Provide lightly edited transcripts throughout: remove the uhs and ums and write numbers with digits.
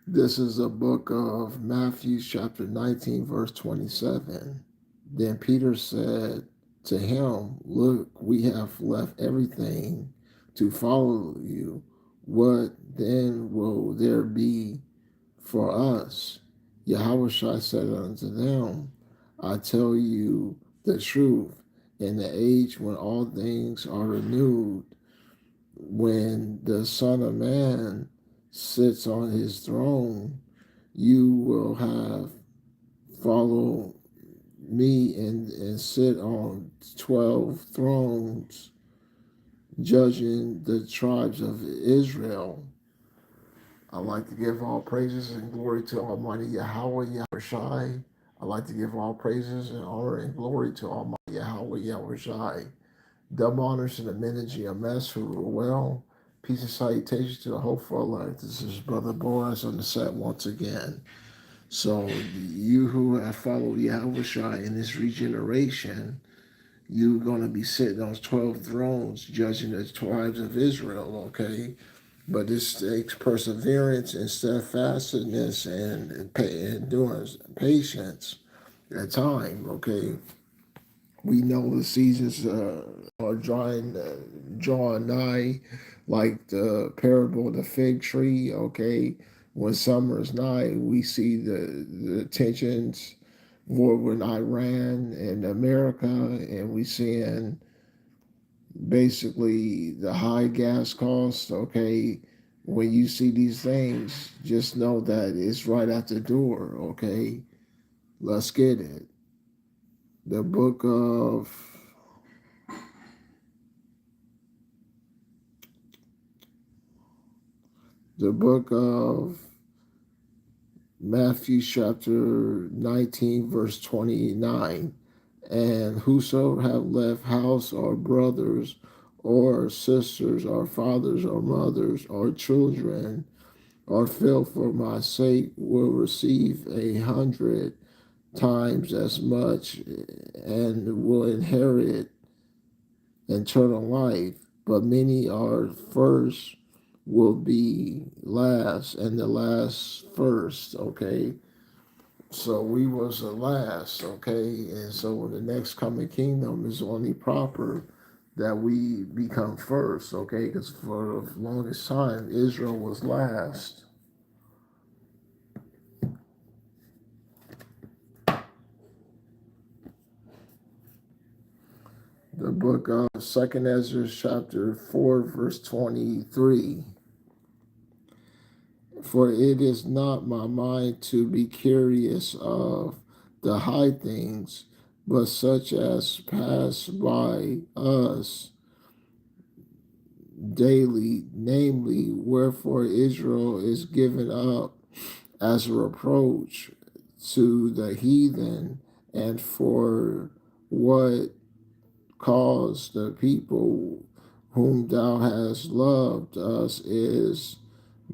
This is a book of Matthew, chapter 19, verse 27. Then Peter said to him, "Look, we have left everything to follow you. What then will there be for us?" Yahushua said unto them, "I tell you the truth. In the age when all things are renewed, when the Son of Man sits on his throne, you will have follow me and sit on 12 thrones, judging the tribes of Israel." I like to give all praises and glory to Almighty Yahweh Yahushai. I like to give all praises and honor and glory to Almighty Yahweh Yahushai. Double honors to the men of GMS who rule well. Peace and salutations to the hopeful life. This is Brother Boaz on the set once again. So, you who have followed Yahushua in this regeneration, you're going to be sitting on 12 thrones judging the tribes of Israel, okay? But this takes perseverance and steadfastness and endurance, patience at time, okay? We know the seasons are drawing nigh, like the parable of the fig tree. Okay, when summer is nigh, we see the tensions, war with Iran and America, and we seeing basically the high gas costs. Okay, when you see these things, just know that it's right at the door. Okay, let's get it. The book of the book of Matthew chapter 19 verse 29. And whoso have left house or brothers or sisters or fathers or mothers or children or filth for my sake will receive 100 times as much and will inherit eternal life. But many are first will be last and the last first, okay? So we was the last, okay? And so the next coming kingdom is only proper that we become first, okay? Because for the longest time, Israel was last. The book of 2nd Ezra chapter 4 verse 23. For it is not my mind to be curious of the high things, but such as pass by us daily, namely, wherefore Israel is given up as a reproach to the heathen, and for what cause the people whom thou hast loved us is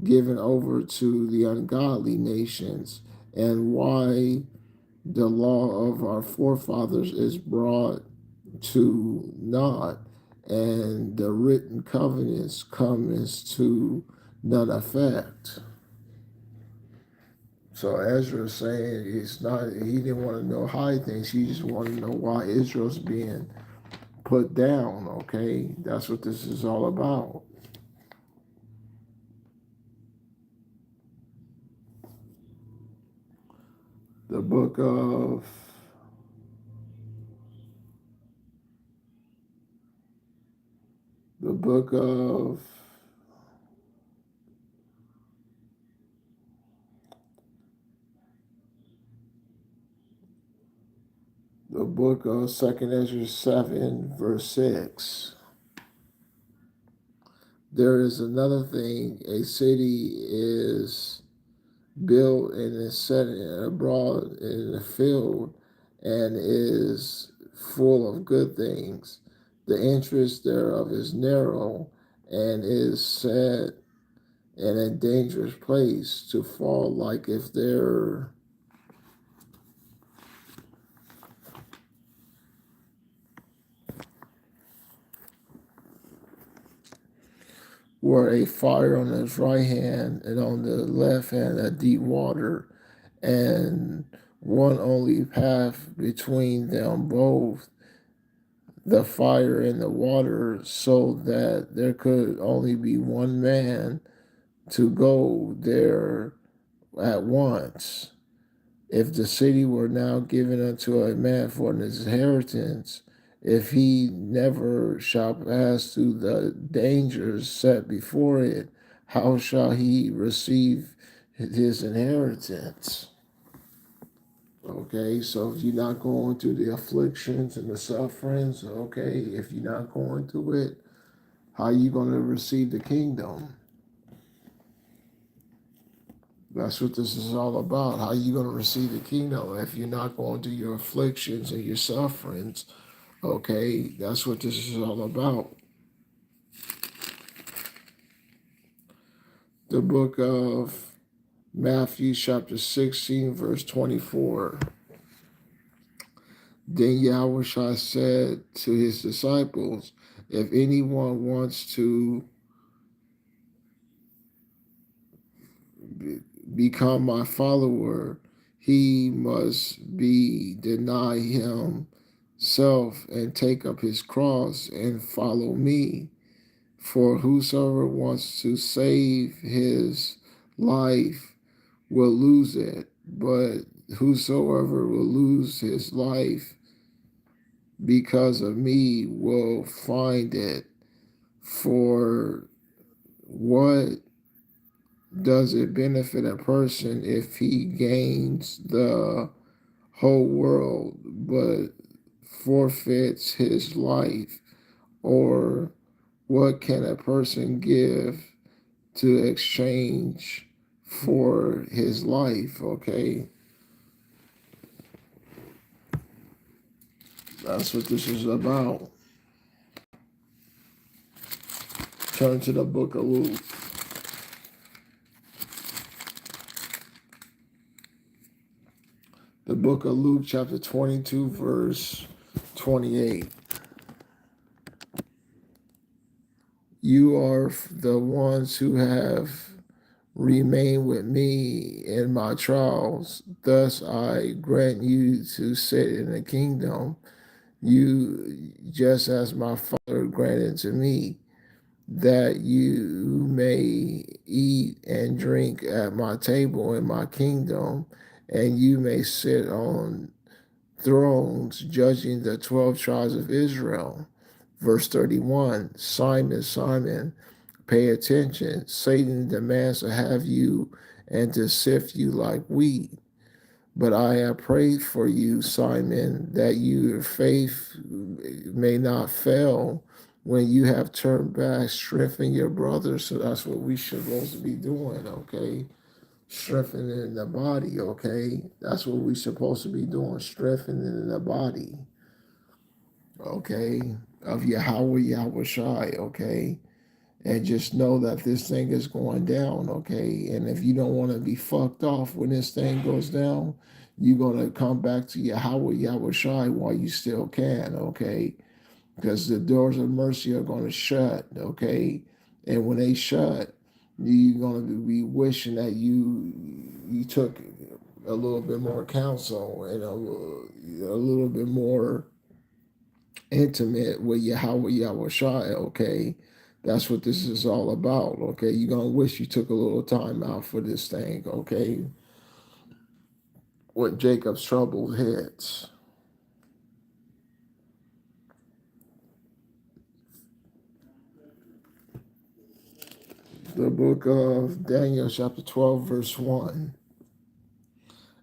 given over to the ungodly nations, and why the law of our forefathers is brought to naught, and the written covenants comes to none effect. So Ezra is saying it's not, he didn't want to know high things, he just wanted to know why Israel's being put down, okay? That's what this is all about. The book of the book of the book of 2nd Ezra 7 verse 6. There is another thing, a city is built and is set abroad in a field and is full of good things. The entrance thereof is narrow and is set in a dangerous place to fall, like if there were a fire on his right hand, and on the left hand a deep water, and one only path between them both, the fire and the water, so that there could only be one man to go there at once. If the city were now given unto a man for an inheritance, if he never shall pass through the dangers set before it, how shall he receive his inheritance? Okay, so if you're not going through the afflictions and the sufferings, okay, if you're not going through it, how are you going to receive the kingdom? That's what this is all about. How are you going to receive the kingdom if you're not going through your afflictions and your sufferings? Okay, that's what this is all about. The book of Matthew, chapter 16, verse 24. Then Yahushua said to his disciples, if anyone wants to become my follower, he must deny himself and take up his cross and follow me. For whosoever wants to save his life will lose it, but whosoever will lose his life because of me will find it. For what does it benefit a person if he gains the whole world but forfeits his life? Or what can a person give to exchange for his life? Okay, that's what this is about. Turn to the book of Luke. The book of Luke, chapter 22, verse 28. You are the ones who have remained with me in my trials. Thus I grant you to sit in the kingdom, you just as my Father granted to me, that you may eat and drink at my table in my kingdom, and you may sit on thrones judging the 12 tribes of Israel. Verse 31, Simon, Simon, pay attention. Satan demands to have you and to sift you like wheat. But I have prayed for you, Simon, that your faith may not fail. When you have turned back, strengthen your brothers. So that's what we should supposed to be doing, okay? Strengthening the body, okay? That's what we're supposed to be doing, strengthening the body, okay? Of Yahweh Shai, okay? And just know that this thing is going down, okay? And if you don't want to be fucked off when this thing goes down, you're going to come back to Yahweh Shai while you still can, okay? Because the doors of mercy are going to shut, okay? And when they shut, you're going to be wishing that you took a little bit more counsel and a little bit more intimate with Yahweh Shai, okay? That's what this is all about, okay? You're going to wish you took a little time out for this thing, okay? When Jacob's trouble hits. The book of Daniel, chapter 12, verse 1.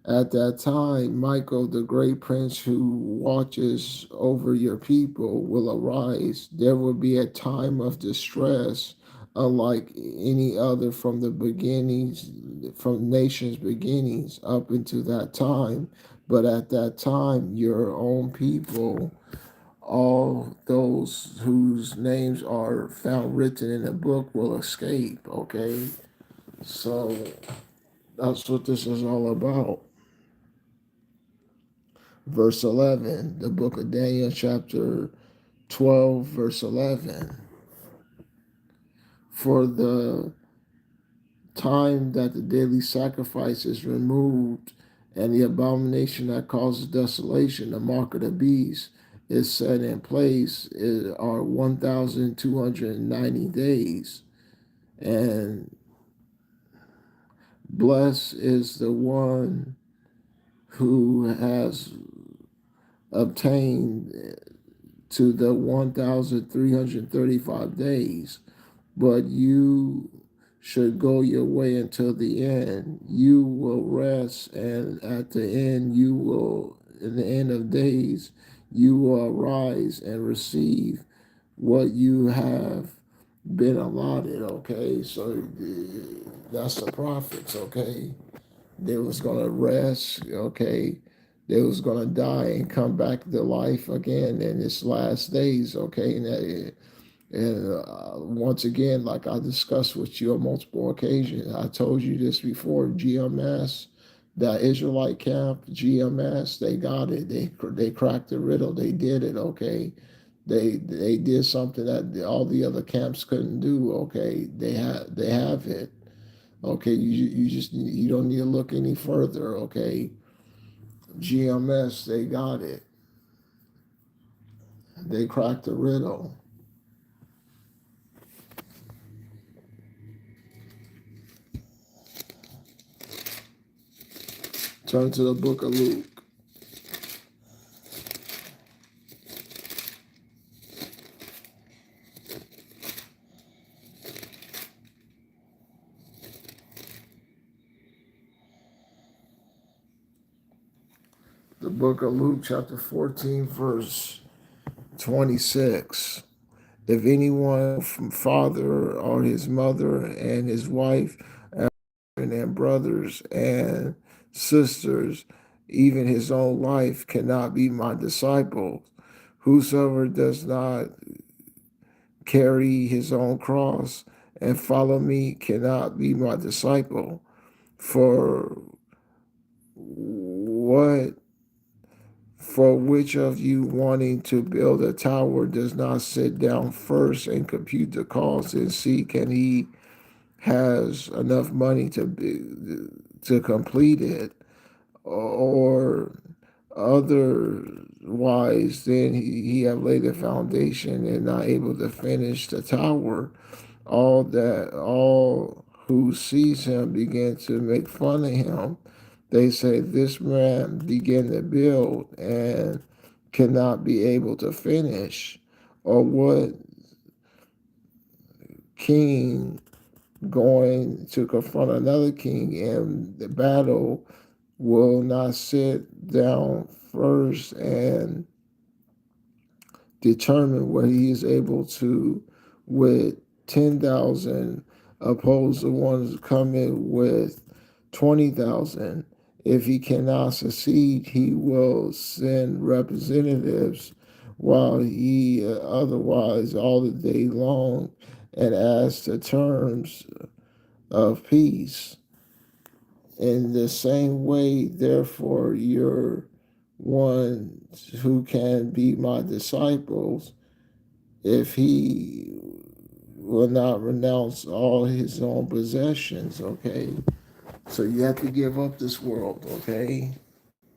At that time, Michael, the great prince who watches over your people, will arise. There will be a time of distress, unlike any other from the beginnings, from nations' beginnings up into that time. But at that time, your own people, all those whose names are found written in the book, will escape. Okay, so that's what this is all about. Verse 11, the book of Daniel, chapter 12, verse 11. For the time that the daily sacrifice is removed and the abomination that causes desolation, the mark of the beast, is set in place, are 1,290 days. And blessed is the one who has obtained to the 1,335 days. But you should go your way until the end. You will rest, and at the end, in the end of days, you will arise and receive what you have been allotted. Okay, so that's the prophets. Okay, they was gonna rest. Okay, they was gonna die and come back to life again in its last days. Okay, and once again, like I discussed with you on multiple occasions, I told you this before. GMS, that Israelite camp, GMS, they got it. They cracked the riddle. They did it. Okay, they did something that all the other camps couldn't do. Okay, they have it. Okay, you don't need to look any further. Okay, GMS, they got it. They cracked the riddle. Turn to the book of Luke. The book of Luke, chapter 14, verse 26. If anyone from father or his mother and his wife and brothers and sisters, even his own life, cannot be my disciple. Whosoever does not carry his own cross and follow me cannot be my disciple. For what For which of you wanting to build a tower does not sit down first and compute the cost and see can he has enough money to complete it, or otherwise then he have laid the foundation and not able to finish the tower. All who sees him begin to make fun of him. They say this man began to build and cannot be able to finish. Or what king going to confront another king in the battle will not sit down first and determine what he is able to with 10,000 oppose the ones coming with 20,000. If he cannot succeed, he will send representatives while he otherwise all the day long and ask the terms of peace. In the same way, therefore, you're ones who can be my disciples if he will not renounce all his own possessions. Okay, so you have to give up this world. Okay,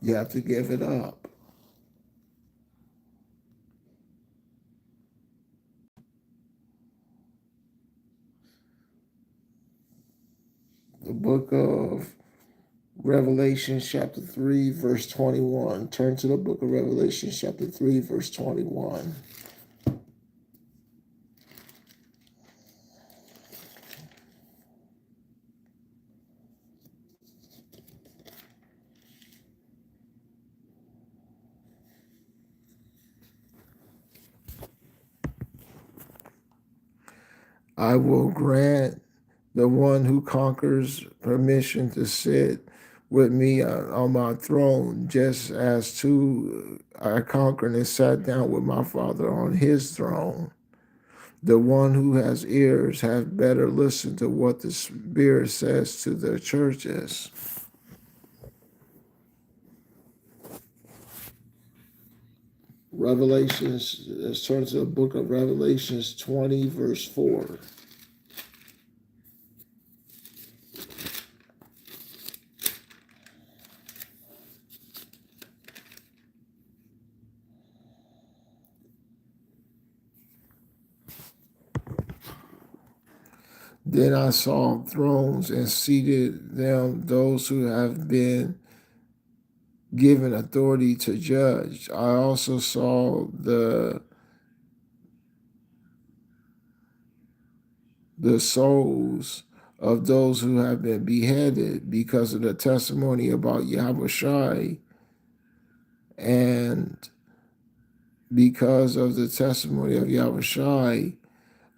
you have to give it up. The book of Revelation chapter 3 verse 21. Turn to the book of Revelation chapter 3 verse 21. I will grant the one who conquers permission to sit with me on my throne, just as two I conquered and sat down with my Father on his throne. The one who has ears had better listen to what the Spirit says to the churches. Revelations, let's turn to the book of Revelations 20, verse 4. Then I saw thrones and seated them those who have been given authority to judge. I also saw the souls of those who have been beheaded because of the testimony about Yahushai and because of the testimony of Yahushai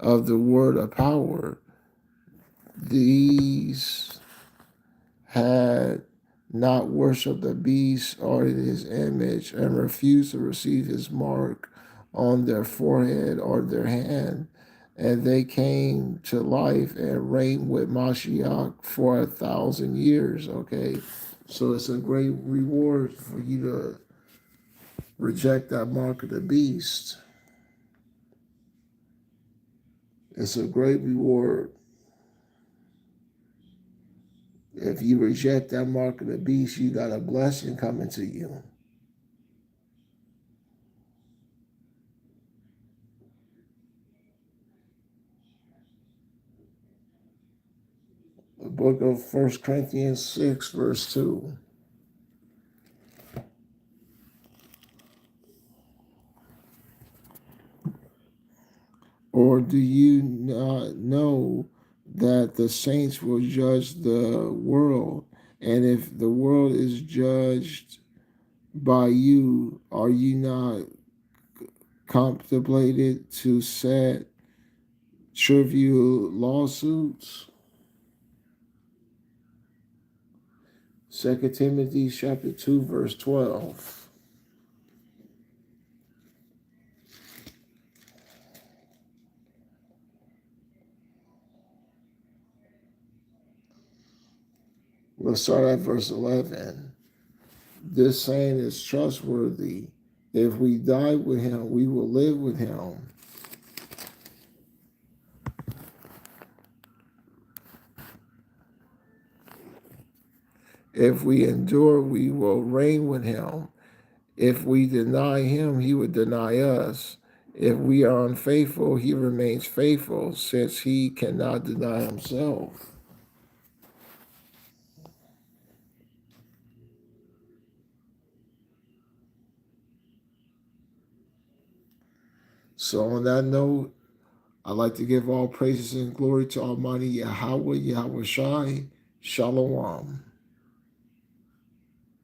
of the word of power. These had not worshipped the beast or his image and refused to receive his mark on their forehead or their hand. And they came to life and reigned with Mashiach for 1,000 years. Okay, so it's a great reward for you to reject that mark of the beast. It's a great reward. If you reject that mark of the beast, you got a blessing coming to you. The book of 1 Corinthians 6, verse 2. Or do you not know that the saints will judge the world? And if the world is judged by you, are you not contemplated to set trivial lawsuits? 2 Timothy chapter 2, verse 12. Let's start at verse 11. This saying is trustworthy. If we die with him, we will live with him. If we endure, we will reign with him. If we deny him, he would deny us. If we are unfaithful, he remains faithful, since he cannot deny himself. So on that note, I'd like to give all praises and glory to Almighty Yahweh, Yahweh Shai. Shalom.